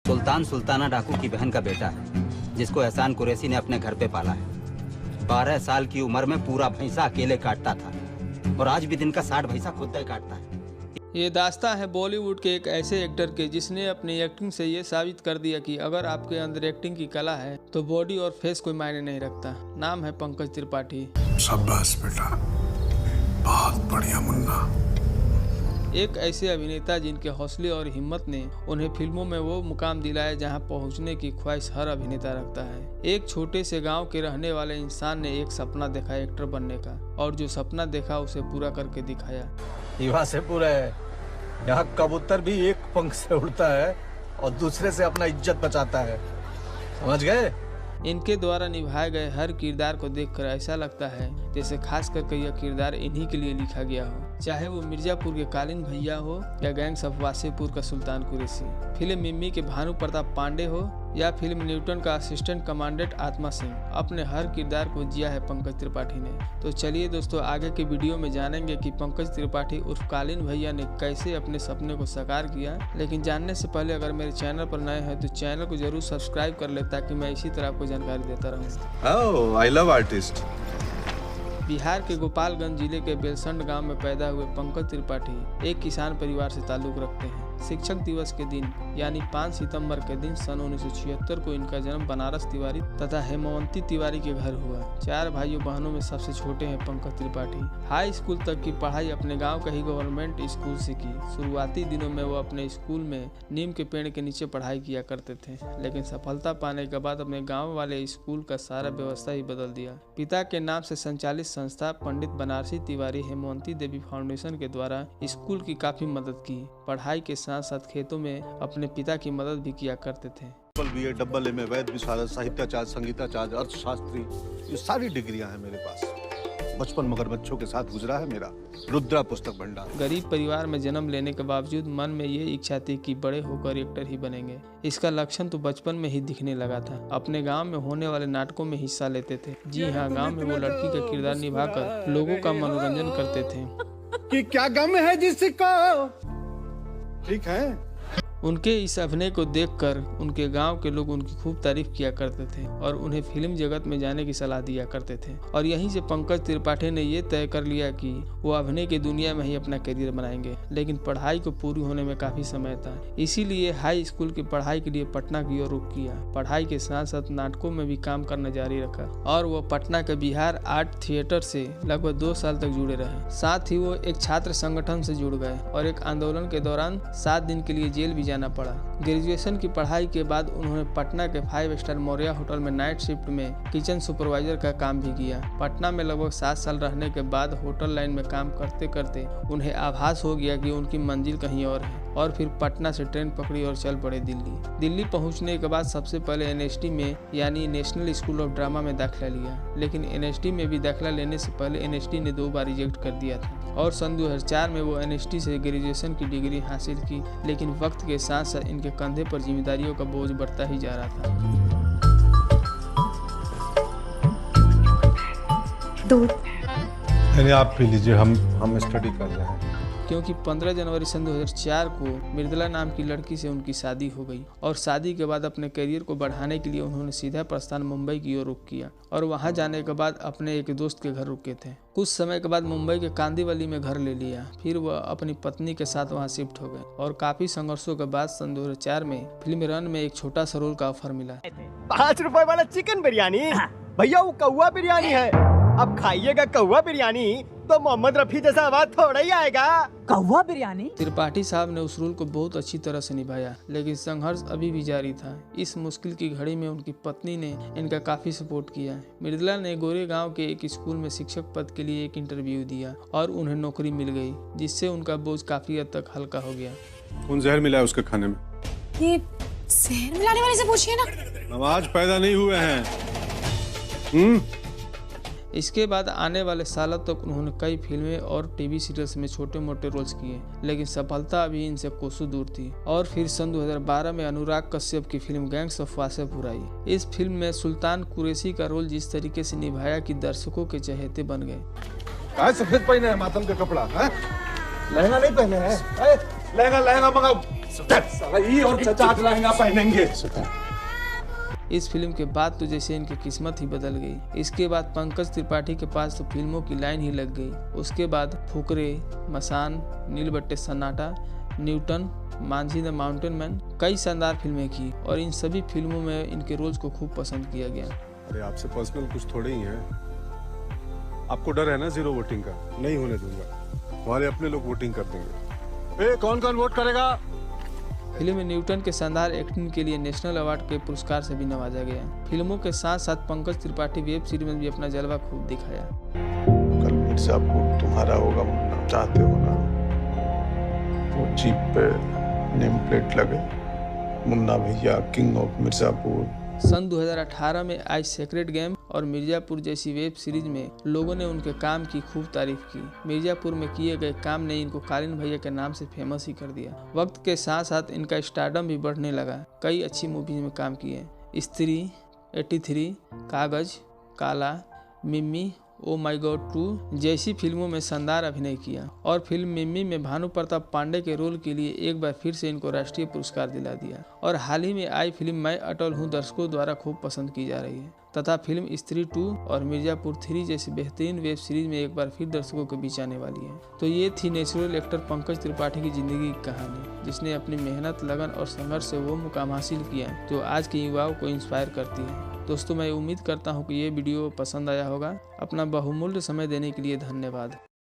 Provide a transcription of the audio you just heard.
सुल्तान सुल्ताना डाकू की बहन का बेटा है, जिसको एहसान कुरैशी ने अपने घर पे पाला है। 12 साल की उम्र में पूरा भैंसा अकेले काटता था और आज भी दिन का 60 भैंसा खुद तय काटता है। ये दास्तां है बॉलीवुड के एक ऐसे एक्टर के जिसने अपनी एक्टिंग से ये साबित कर दिया कि अगर आपके अंदर एक्टिंग की कला है तो बॉडी और फेस कोई मायने नहीं रखता। नाम है पंकज त्रिपाठी। शाबाश बेटा, बहुत बढ़िया मुन्ना। एक ऐसे अभिनेता जिनके हौसले और हिम्मत ने उन्हें फिल्मों में वो मुकाम दिलाया जहां पहुंचने की ख्वाहिश हर अभिनेता रखता है। एक छोटे से गांव के रहने वाले इंसान ने एक सपना देखा एक्टर बनने का, और जो सपना देखा उसे पूरा करके दिखाया। युवा से पूरा है। यहाँ कबूतर भी एक पंख से उड़ता है और दूसरे से अपना इज्जत बचाता है, समझ गए? इनके द्वारा निभाए गए हर किरदार को देखकर ऐसा लगता है जैसे खास करके यह किरदार इन्हीं के लिए लिखा गया हो, चाहे वो मिर्जापुर के कालीन भैया हो या गैंग्स ऑफ वासेपुर का सुल्तान कुरैशी, फिल्म मिम्मी के भानु प्रताप पांडे हो या फिल्म न्यूटन का असिस्टेंट कमांडेंट आत्मा सिंह। अपने हर किरदार को जिया है पंकज त्रिपाठी ने। तो चलिए दोस्तों, आगे के वीडियो में जानेंगे कि पंकज त्रिपाठी उर्फ कालीन भैया ने कैसे अपने सपने को साकार किया। लेकिन जानने से पहले अगर मेरे चैनल पर नए हैं तो चैनल को जरूर सब्सक्राइब कर ले, ताकि मैं इसी तरह आपको जानकारी देता रहूँ। I love artist. बिहार के गोपालगंज जिले के बेलसंड गांव में पैदा हुए पंकज त्रिपाठी एक किसान परिवार से ताल्लुक रखते हैं। शिक्षक दिवस के दिन यानी 5 सितंबर के दिन सन 1976 को इनका जन्म बनारस तिवारी तथा हेमवंती तिवारी के घर हुआ। 4 भाइयों बहनों में सबसे छोटे हैं पंकज त्रिपाठी। हाई स्कूल तक की पढ़ाई अपने गांव के ही गवर्नमेंट स्कूल से की। शुरुआती दिनों में वो अपने स्कूल में नीम के पेड़ के नीचे पढ़ाई किया करते थे, लेकिन सफलता पाने के बाद अपने गाँव वाले स्कूल का सारा व्यवस्था ही बदल दिया। पिता के नाम से संचालित संस्था पंडित बनारसी तिवारी हेमवंती देवी फाउंडेशन के द्वारा स्कूल की काफी मदद की। पढ़ाई के साथ साथ खेतों में अपने पिता की मदद भी किया करते थे। BA, डबल MA, वैद विशारद, साहित्याचार्य, संगीताचार्य, अर्थशास्त्री, ये सारी डिग्रियां हैं मेरे पास। बचपन मगरमच्छों के साथ गुजरा है मेरा। रुद्रा पुस्तक भंडार। गरीब परिवार में जन्म लेने के बावजूद मन में ये इच्छा थी कि बड़े होकर एक्टर ही बनेंगे। इसका लक्षण तो बचपन में ही दिखने लगा था। अपने गांव में होने वाले नाटकों में हिस्सा लेते थे। जी हाँ, गांव में वो लड़की का किरदार निभाकर लोगों का मनोरंजन करते थे। कि क्या गम है जिसको, ठीक है। उनके इस अभिनय को देखकर उनके गांव के लोग उनकी खूब तारीफ किया करते थे और उन्हें फिल्म जगत में जाने की सलाह दिया करते थे। और यहीं से पंकज त्रिपाठी ने ये तय कर लिया कि वो अभिनय की दुनिया में ही अपना करियर बनाएंगे। लेकिन पढ़ाई को पूरी होने में काफी समय था, इसीलिए हाई स्कूल की पढ़ाई के लिए पटना की ओर रुख किया। पढ़ाई के साथ साथ नाटकों में भी काम करना जारी रखा और वो पटना के बिहार आर्ट थिएटर से लगभग 2 साल तक जुड़े रहे। साथ ही वो एक छात्र संगठन से जुड़ गए और एक आंदोलन के दौरान 7 दिन के लिए जेल भी जाना पड़ा। ग्रेजुएशन की पढ़ाई के बाद उन्होंने पटना के 5 स्टार मौर्या होटल में नाइट शिफ्ट में किचन सुपरवाइजर का काम भी किया। पटना में लगभग 7 साल रहने के बाद होटल लाइन में काम करते करते उन्हें आभास हो गया कि उनकी मंजिल कहीं और है, और फिर पटना से ट्रेन पकड़ी और चल पड़े दिल्ली। दिल्ली पहुंचने के बाद सबसे पहले NST में यानी नेशनल स्कूल ऑफ ड्रामा में दाखिला लिया, लेकिन NST में भी दाखिला लेने से पहले NST ने 2 बार रिजेक्ट कर दिया था और सन 2004 में वो NST से ग्रेजुएशन की डिग्री हासिल की। लेकिन वक्त के साथ साथ इनके कंधे पर जिम्मेदारियों का बोझ बढ़ता ही जा रहा था। दूध आप पी लीजिए, हम स्टडी कर रहे हैं। क्योंकि 15 जनवरी सन 2004 को मृदुला नाम की लड़की से उनकी शादी हो गई और शादी के बाद अपने करियर को बढ़ाने के लिए उन्होंने सीधा प्रस्थान मुंबई की ओर रुख किया और वहां जाने के बाद अपने एक दोस्त के घर रुके थे। कुछ समय के बाद मुंबई के कांदीवली में घर ले लिया। फिर वह अपनी पत्नी के साथ वहां शिफ्ट हो गए और काफी संघर्षों के बाद सन 2004 में फिल्म रन में एक छोटा सा रोल का ऑफर मिला। 5 रुपए वाला चिकन बिरयानी भैया, वो कौवा बिरयानी है। अब खाइएगा कौवा बिरयानी तो मोहम्मद रफी जैसा आवाज थोड़ा ही आएगा। कौवा बिरयानी। त्रिपाठी साहब ने उस रोल को बहुत अच्छी तरह से निभाया, लेकिन संघर्ष अभी भी जारी था। इस मुश्किल की घड़ी में उनकी पत्नी ने इनका काफी सपोर्ट किया। मृदुला ने गोरेगांव के एक स्कूल में शिक्षक पद के लिए एक इंटरव्यू दिया और उन्हें नौकरी मिल गई, जिससे उनका बोझ काफी हद तक हल्का हो गया। कौन जहर मिला है उसके खाने में? ये जहर मिलाने वाले से पूछिए ना। नवाज पैदा नहीं हुए हैं। इसके बाद आने वाले सालों तक उन्होंने कई फिल्में और टीवी सीरियल्स में छोटे मोटे रोल्स किए, लेकिन सफलता अभी इनसे कोसों दूर थी। और फिर सन 2012 में अनुराग कश्यप की फिल्म गैंग्स ऑफ वासेपुर आई। इस फिल्म में सुल्तान कुरैशी का रोल जिस तरीके से निभाया कि दर्शकों के चहेते बन गए। सफेद पहने है मातम का कपड़ा है? लहंगा नहीं पहने हैं? लहंगा मंगाओ, और चचा आज लहंगा पहनेंगे। इस फिल्म के बाद तो जैसे इनकी किस्मत ही बदल गई। इसके बाद पंकज त्रिपाठी के पास तो फिल्मों की लाइन ही लग गई। उसके बाद फुकरे, मसान, नीलबट्टे सन्नाटा, Newton, Manjhi the mountain man, कई शानदार फिल्में की और इन सभी फिल्मों में इनके रोल्स को खूब पसंद किया गया। अरे आपसे पर्सनल कुछ थोड़े ही है। आपको डर है ना जीरो वोटिंग का? नहीं होने दूंगा, हमारे अपने लोग वोटिंग कर देंगे। कौन कौन वोट करेगा? फिल्म में न्यूटन के शानदार एक्टिंग के लिए नेशनल अवार्ड के पुरस्कार से भी नवाजा गया। फिल्मों के साथ साथ पंकज त्रिपाठी वेब सीरीज में भी अपना जलवा खूब दिखाया। कल मिर्जापुर तुम्हारा होगा, मुन्ना, चाहते हो ना? वो जीप पे नेम प्लेट लगे, मुन्ना भैया किंग ऑफ मिर्जापुर। सन 2018 में आई सेक्रेट गेम और मिर्जापुर जैसी वेब सीरीज में लोगों ने उनके काम की खूब तारीफ की। मिर्जापुर में किए गए काम ने इनको कालीन भैया के नाम से फेमस ही कर दिया। वक्त के साथ साथ इनका स्टारडम भी बढ़ने लगा। कई अच्छी मूवीज में काम किए, स्त्री, 83, कागज, काला, मिम्मी, ओ माई गॉड 2 जैसी फिल्मों में शानदार अभिनय किया और फिल्म मिम्मी में भानु प्रताप पांडे के रोल के लिए एक बार फिर से इनको राष्ट्रीय पुरस्कार दिला दिया। और हाल ही में आई फिल्म मैं अटल हूँ दर्शकों द्वारा खूब पसंद की जा रही है तथा फिल्म स्त्री 2 और मिर्जापुर 3 जैसी बेहतरीन वेब सीरीज में एक बार फिर दर्शकों के बीच आने वाली है। तो ये थी नेचुरल एक्टर पंकज त्रिपाठी की जिंदगी की कहानी, जिसने अपनी मेहनत, लगन और संघर्ष से वो मुकाम हासिल किया जो आज के युवाओं को इंस्पायर करती है। दोस्तों, मैं उम्मीद करता हूँ कि ये वीडियो पसंद आया होगा। अपना बहुमूल्य समय देने के लिए धन्यवाद।